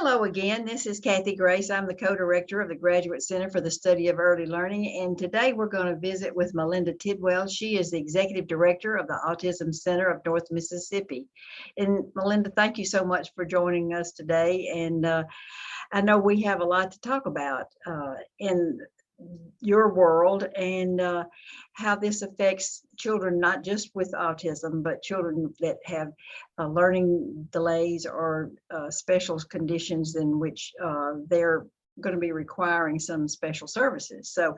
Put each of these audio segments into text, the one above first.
Hello again. This is Kathy Grace. I'm the co-director of the Graduate Center for the Study of Early Learning. And today we're going to visit with Melinda Tidwell. She is the executive director of the Autism Center of North Mississippi. And Melinda, thank you so much for joining us today. And I know we have a lot to talk about in your world and how this affects children, not just with autism, but children that have learning delays or special conditions in which they're going to be requiring some special services. So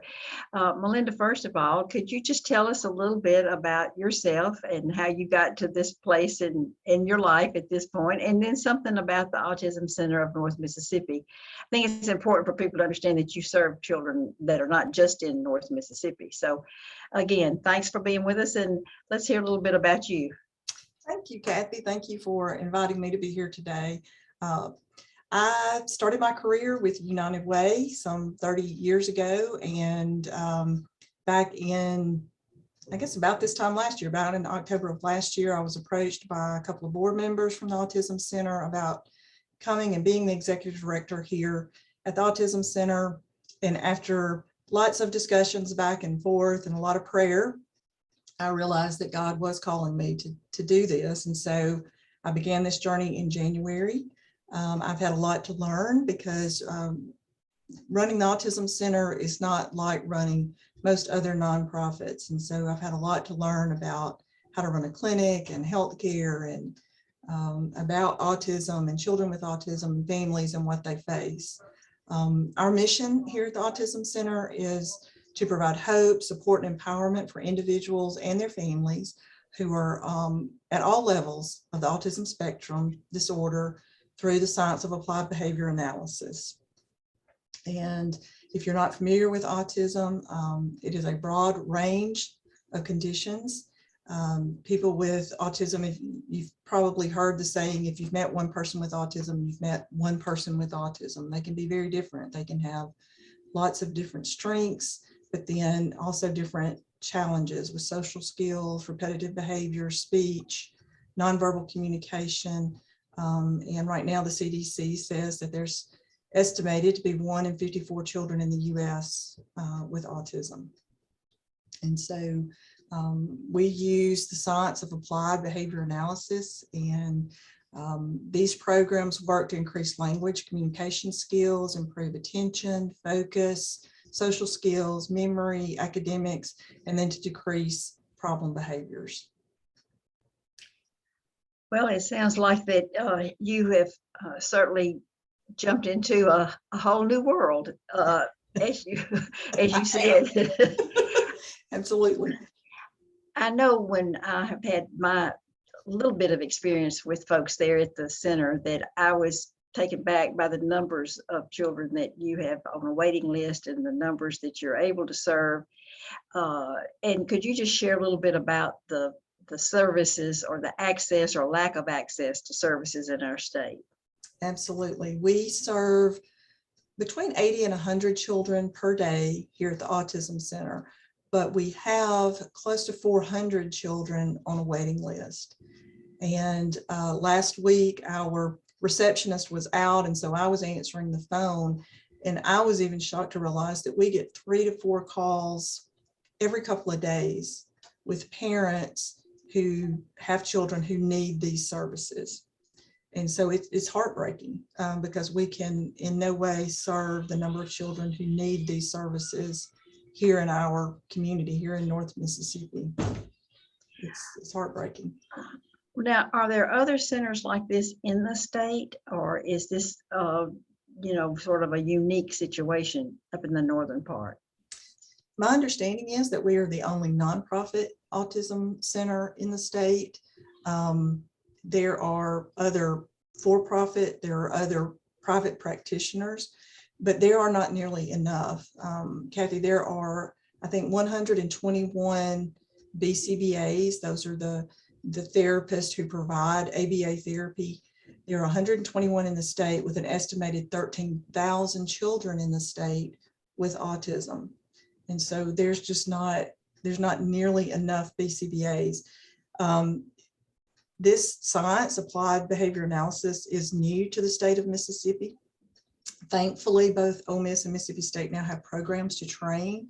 Melinda, first of all, could you just tell us a little bit about yourself and how you got to this place in your life at this point, and then something about the Autism Center of North Mississippi? I think it's important for people to understand that you serve children that are not just in North Mississippi. So again, thanks for being with us, and let's hear a little bit about you. Thank you, Kathy. Thank you for inviting me to be here today. I started my career with United Way some 30 years ago, and back in, I guess about this time last year, about in October of last year, I was approached by a couple of board members from the Autism Center about coming and being the executive director here at the Autism Center. And after lots of discussions back and forth and a lot of prayer, I realized that God was calling me to do this. And so I began this journey in January. I've had a lot to learn because running the Autism Center is not like running most other nonprofits. And so I've had a lot to learn about how to run a clinic and healthcare and about autism and children with autism and families and what they face. Our mission here at the Autism Center is to provide hope, support, and empowerment for individuals and their families who are at all levels of the autism spectrum disorder through the science of applied behavior analysis. And if you're not familiar with autism, it is a broad range of conditions. People with autism, you've probably heard the saying, if you've met one person with autism, you've met one person with autism. They can be very different. They can have lots of different strengths, but then also different challenges with social skills, repetitive behavior, speech, nonverbal communication. And right now the CDC says that there's estimated to be 1 in 54 children in the US with autism. And so we use the science of applied behavior analysis, and these programs work to increase language communication skills, improve attention, focus, social skills, memory, academics, and then to decrease problem behaviors. Well, it sounds like that you have certainly jumped into a whole new world, as you said. Absolutely. I know when I have had my little bit of experience with folks there at the center that I was taken back by the numbers of children that you have on a waiting list and the numbers that you're able to serve. And could you just share a little bit about the services or the access or lack of access to services in our state? Absolutely. We serve between 80 and 100 children per day here at the Autism Center, but we have close to 400 children on a waiting list. And last week, our receptionist was out, and so I was answering the phone, and I was even shocked to realize that we get 3 to 4 calls every couple of days with parents who have children who need these services. And so it's heartbreaking because we can in no way serve the number of children who need these services here in our community, here in North Mississippi. It's heartbreaking. Now, are there other centers like this in the state, or is this, sort of a unique situation up in the northern part? My understanding is that we are the only nonprofit autism center in the state. There are other for-profit, there are other private practitioners, but there are not nearly enough. Kathy, there are, I think, 121 BCBAs. Those are the therapists who provide ABA therapy. There are 121 in the state with an estimated 13,000 children in the state with autism. And so there's not nearly enough BCBAs. This science, applied behavior analysis, is new to the state of Mississippi. Thankfully, both Ole Miss and Mississippi State now have programs to train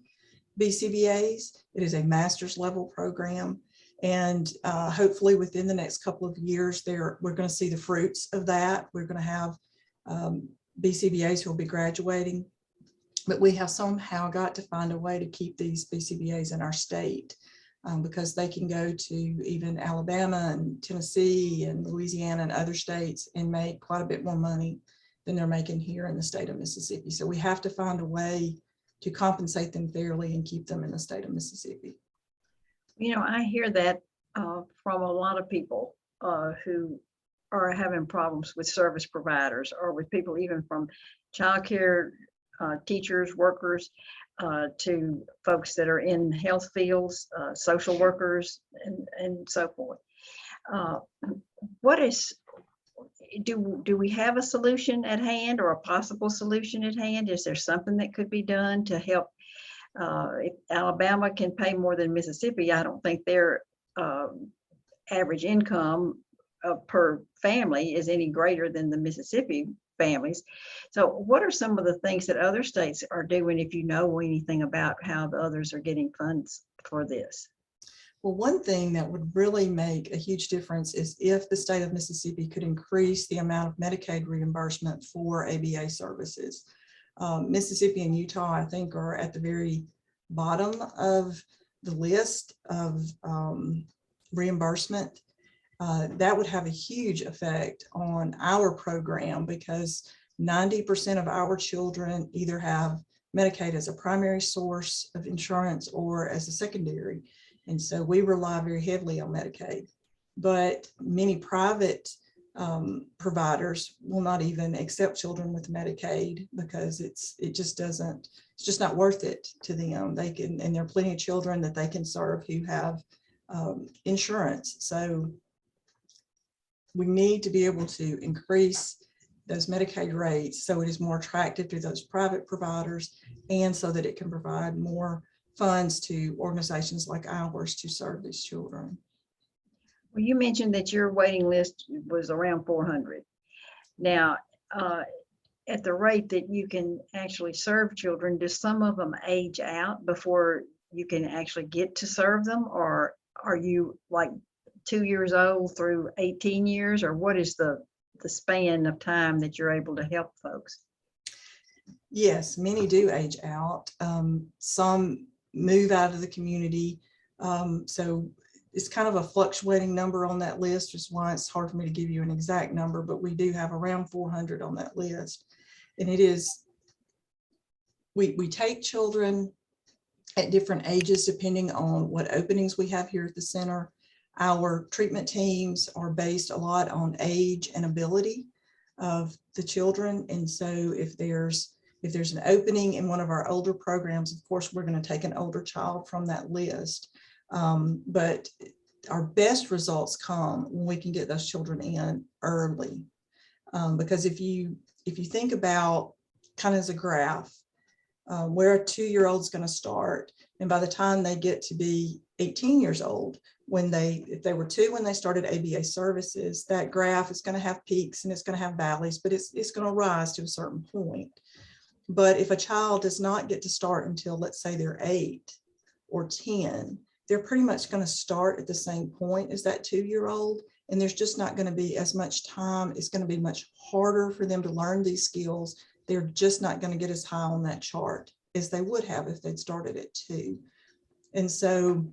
BCBAs. It is a master's level program. And hopefully within the next couple of years, we're going to see the fruits of that. We're going to have BCBAs who will be graduating, but we have somehow got to find a way to keep these BCBAs in our state, because they can go to even Alabama and Tennessee and Louisiana and other states and make quite a bit more money than they're making here in the state of Mississippi. So we have to find a way to compensate them fairly and keep them in the state of Mississippi. You know, I hear that from a lot of people who are having problems with service providers, or with people even from childcare teachers, workers, to folks that are in health fields, social workers, and so forth. Do we have a solution at hand, or a possible solution at hand? Is there something that could be done to help? If Alabama can pay more than Mississippi, I don't think their average income per family is any greater than the Mississippi families. So what are some of the things that other states are doing, if you know anything about how the others are getting funds for this? Well, one thing that would really make a huge difference is if the state of Mississippi could increase the amount of Medicaid reimbursement for ABA services. Mississippi and Utah, I think, are at the very bottom of the list of reimbursement. That would have a huge effect on our program, because 90% of our children either have Medicaid as a primary source of insurance or as a secondary. And so we rely very heavily on Medicaid. But many private providers will not even accept children with Medicaid, because it's just not worth it to them. They can, and there are plenty of children that they can serve who have insurance. So we need to be able to increase those Medicaid rates so it is more attractive to those private providers, and so that it can provide more funds to organizations like ours to serve these children. Well, you mentioned that your waiting list was around 400. Now, at the rate that you can actually serve children, do some of them age out before you can actually get to serve them? Or are you like 2 years old through 18 years? Or what is the span of time that you're able to help folks? Yes, many do age out. Some move out of the community. So it's kind of a fluctuating number on that list, which is why it's hard for me to give you an exact number, but we do have around 400 on that list. And it is, we take children at different ages depending on what openings we have here at the center. Our treatment teams are based a lot on age and ability of the children. And so if there's an opening in one of our older programs, of course, we're going to take an older child from that list. But our best results come when we can get those children in early. Because if you think about, kind of as a graph, where a 2-year-old is going to start, and by the time they get to be 18 years old, if they were 2 when they started ABA services, that graph is going to have peaks and it's going to have valleys, but it's going to rise to a certain point. But if a child does not get to start until, let's say, they're 8 or 10, they're pretty much going to start at the same point as that 2-year-old. And there's just not going to be as much time. It's going to be much harder for them to learn these skills. They're just not going to get as high on that chart as they would have if they'd started at 2. And so,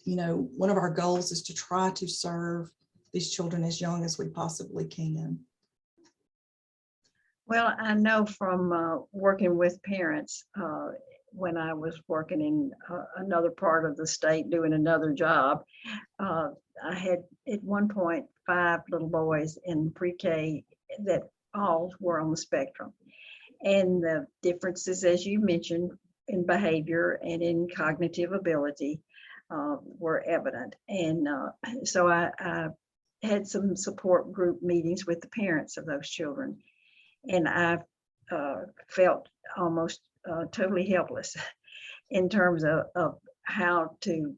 one of our goals is to try to serve these children as young as we possibly can. Well, I know from working with parents, when I was working in another part of the state doing another job, I had at one point 5 little boys in pre-K that all were on the spectrum. And the differences, as you mentioned, in behavior and in cognitive ability were evident. And so I had some support group meetings with the parents of those children. And I felt almost totally helpless in terms of how to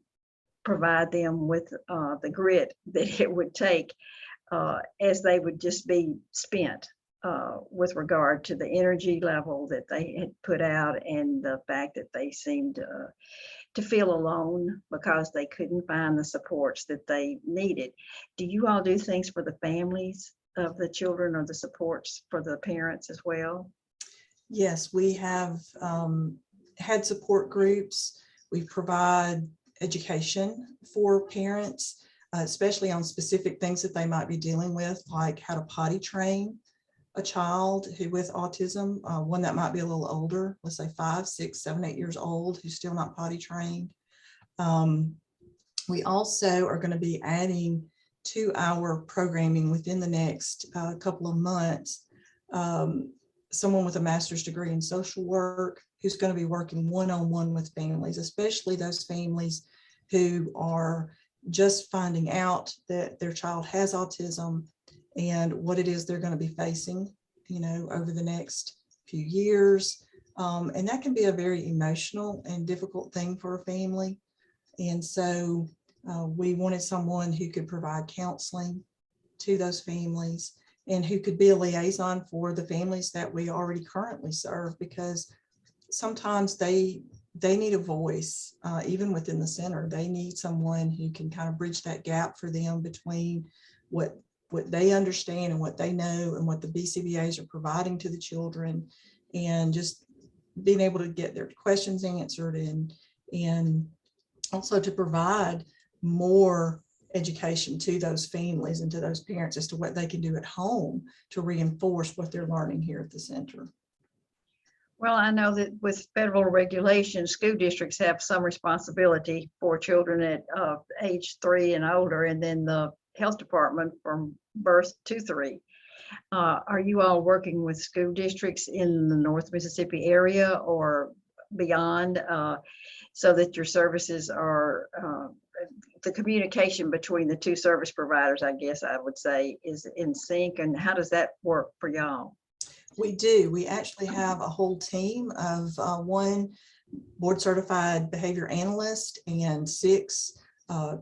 provide them with the grit that it would take, as they would just be spent with regard to the energy level that they had put out, and the fact that they seemed to feel alone because they couldn't find the supports that they needed. Do you all do things for the families of the children, or the supports for the parents as well? Yes, we have had support groups. We provide education for parents, especially on specific things that they might be dealing with, like how to potty train a child who with autism, one that might be a little older, let's say 5, 6, 7, 8 years old, who's still not potty trained. We also are going to be adding to our programming within the next couple of months, someone with a master's degree in social work who's going to be working one-on-one with families, especially those families who are just finding out that their child has autism and what it is they're going to be facing, over the next few years. And that can be a very emotional and difficult thing for a family. And so we wanted someone who could provide counseling to those families and who could be a liaison for the families that we already currently serve, because sometimes they need a voice, even within the center. They need someone who can kind of bridge that gap for them between what they understand and what they know and what the BCBAs are providing to the children, and just being able to get their questions answered, and also to provide more education to those families and to those parents as to what they can do at home to reinforce what they're learning here at the center. Well, I know that with federal regulations, school districts have some responsibility for children at age 3 and older, and then the health department from birth to 3. Are you all working with school districts in the North Mississippi area or beyond, so that your services are, the communication between the two service providers, I guess I would say, is in sync? And how does that work for y'all? We do. We actually have a whole team of 1 board certified behavior analyst and 6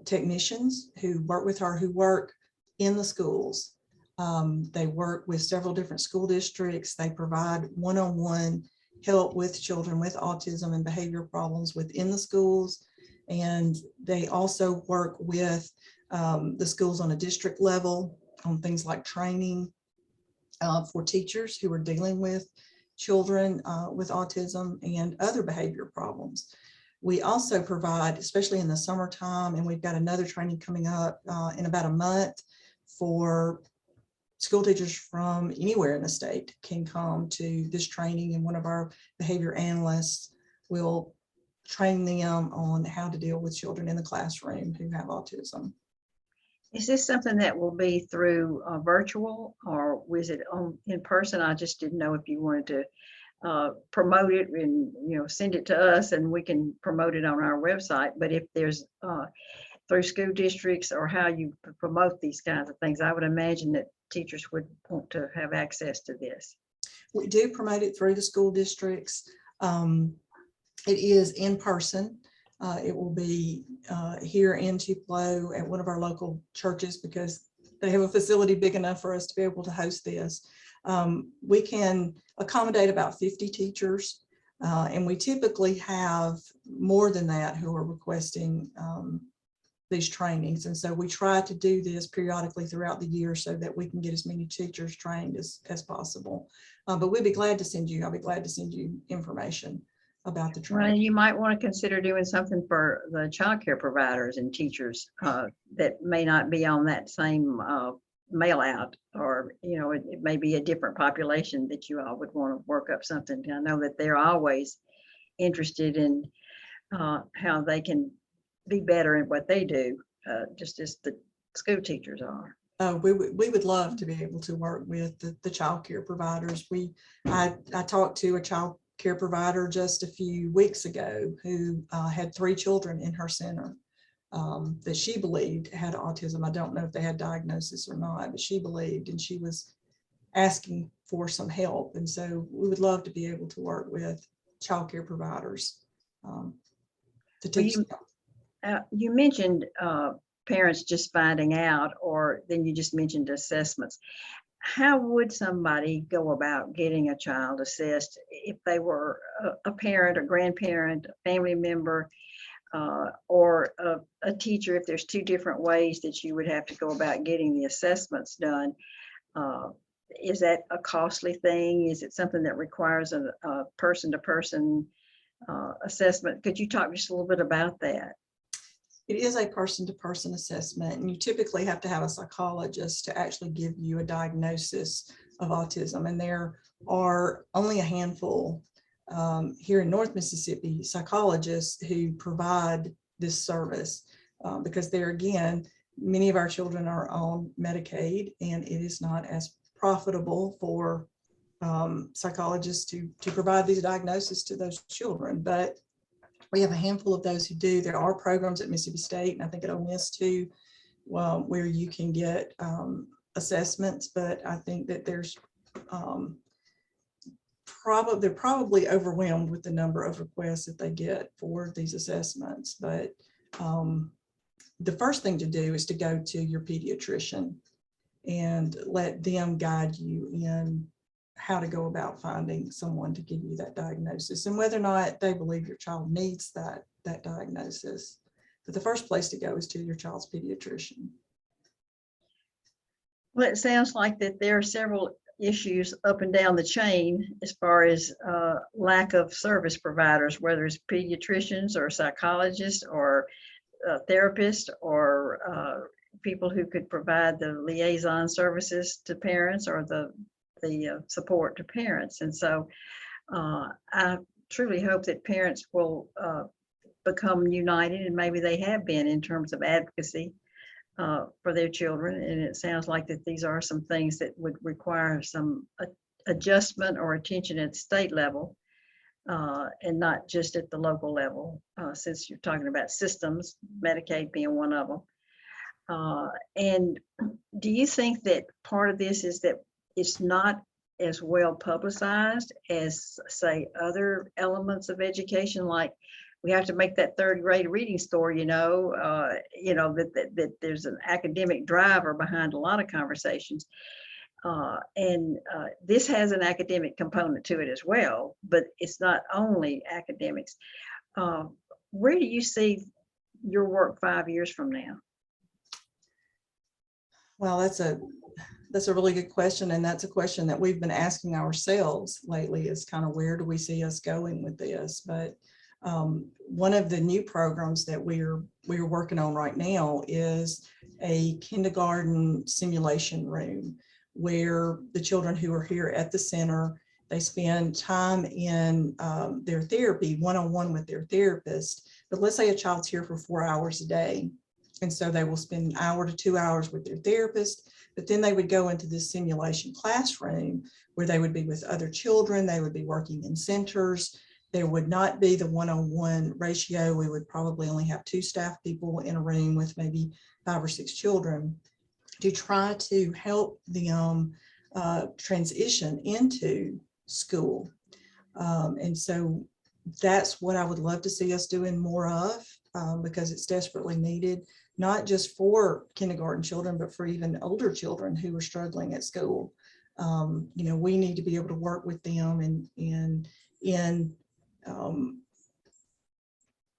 technicians who work with her, who work in the schools. They work with several different school districts. They provide one-on-one help with children with autism and behavior problems within the schools. And they also work with the schools on a district level on things like training for teachers who are dealing with children with autism and other behavior problems. We also provide, especially in the summertime, and we've got another training coming up in about a month, for school teachers from anywhere in the state can come to this training, and one of our behavior analysts will train them on how to deal with children in the classroom who have autism. Is this something that will be through virtual, or was it in person? I just didn't know if you wanted to promote it and send it to us and we can promote it on our website. But if there's through school districts, or how you promote these kinds of things, I would imagine that teachers would want to have access to this. We do promote it through the school districts. It is in person. It will be here in Tupelo at one of our local churches, because they have a facility big enough for us to be able to host this. We can accommodate about 50 teachers, and we typically have more than that who are requesting these trainings. And so we try to do this periodically throughout the year so that we can get as many teachers trained as possible. But we'd be glad to send you, I'll be glad to send you information about the training. Well, you might want to consider doing something for the child care providers and teachers that may not be on that same mail out, or it may be a different population that you all would want to work up something. I know that they're always interested in how they can be better at what they do, just as the school teachers are. We would love to be able to work with the child care providers. I talked to a child care provider just a few weeks ago who had 3 children in her center that she believed had autism. I don't know if they had diagnosis or not, but she believed, and she was asking for some help. And so we would love to be able to work with child care providers to teach them. You mentioned parents just finding out, or then you just mentioned assessments. How would somebody go about getting a child assessed if they were a parent, a grandparent, a family member, or a teacher? If there's two different ways that you would have to go about getting the assessments done, uh, is that a costly thing? Is it something that requires a person-to-person assessment? Could you talk just a little bit about that? It is a person-to-person assessment, and you typically have to have a psychologist to actually give you a diagnosis of autism. And there are only a handful here in North Mississippi psychologists who provide this service because there again, many of our children are on Medicaid, and it is not as profitable for psychologists to provide these diagnoses to those children. But we have a handful of those who do. There are programs at Mississippi State, and I think at Ole Miss too, where you can get assessments. But I think that there's they're probably overwhelmed with the number of requests that they get for these assessments. But the first thing to do is to go to your pediatrician and let them guide you in how to go about finding someone to give you that diagnosis and whether or not they believe your child needs that diagnosis. But the first place to go is to your child's pediatrician. Well, it sounds like that there are several issues up and down the chain as far as lack of service providers, whether it's pediatricians or psychologists or therapists or people who could provide the liaison services to parents or the support to parents. And so I truly hope that parents will become united, and maybe they have been in terms of advocacy for their children. And it sounds like that these are some things that would require some adjustment or attention at the state level and not just at the local level, since you're talking about systems, Medicaid being one of them. And do you think that part of this is that it's not as well publicized as, say, other elements of education? Like we have to make that third grade reading score, that there's an academic driver behind a lot of conversations. And this has an academic component to it as well, but it's not only academics. Where do you see your work 5 years from now? Well, that's a really good question. And that's a question that we've been asking ourselves lately, is kind of where do we see us going with this? But one of the new programs that we're working on right now is a kindergarten simulation room where the children who are here at the center, they spend time in their therapy one-on-one with their therapist. But let's say a child's here for 4 hours a day. And so they will spend 1 hour to 2 hours with their therapist, but then they would go into this simulation classroom where they would be with other children. They would be working in centers. There would not be the one-on-one ratio. We would probably only have 2 staff people in a room with maybe 5 or 6 children to try to help them transition into school. And so that's what I would love to see us doing more of, because it's desperately needed, not just for kindergarten children, but for even older children who are struggling at school. We need to be able to work with them in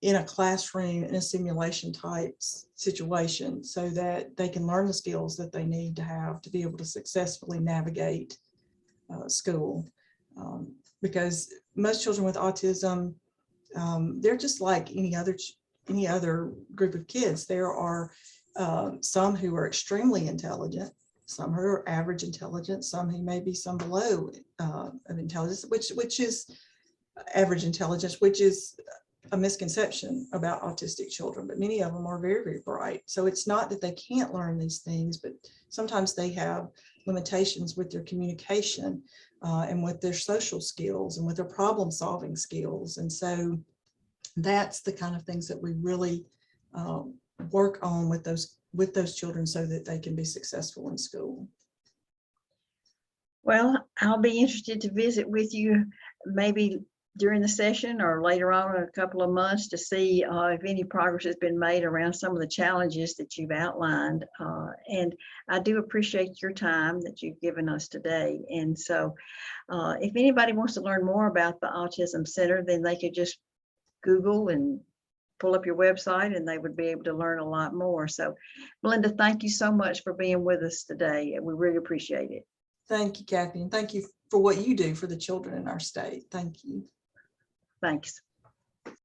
a classroom, in a simulation type situation, so that they can learn the skills that they need to have to be able to successfully navigate school. Because most children with autism, they're just like any other group of kids. There are some who are extremely intelligent, some who are average intelligent, some who may be some below of intelligence, which is average intelligence, which is a misconception about autistic children, but many of them are very, very bright. So it's not that they can't learn these things, but sometimes they have limitations with their communication and with their social skills and with their problem solving skills. And so that's the kind of things that we really work on with those children so that they can be successful in school. Well, I'll be interested to visit with you maybe during the session or later on in a couple of months to see if any progress has been made around some of the challenges that you've outlined. And I do appreciate your time that you've given us today. And so if anybody wants to learn more about the Autism Center, then they could just Google and pull up your website and they would be able to learn a lot more. So Melinda, thank you so much for being with us today. We really appreciate it. Thank you, Kathy, and thank you for what you do for the children in our state. Thank you. Thanks.